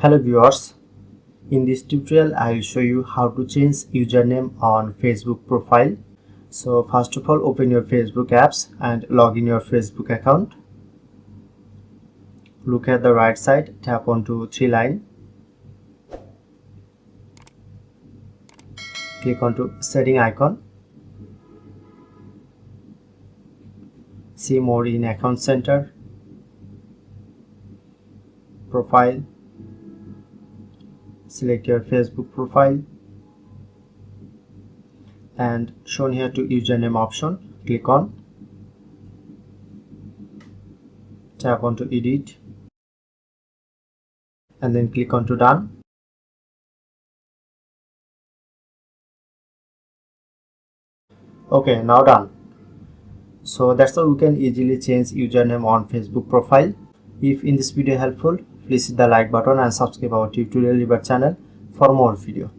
Hello viewers, in this tutorial I will show you how to change username on Facebook profile. So first of all, open your Facebook apps and log in your Facebook account. Look at the right side, tap onto three line, click onto setting icon, see more in account center, profile, select your Facebook profile and shown here to username option, click on, tap onto edit and then click on to done. Okay, now done. So that's how we can easily change username on Facebook profile. If in this video helpful, please hit the like button and subscribe our tutorial channel for more video.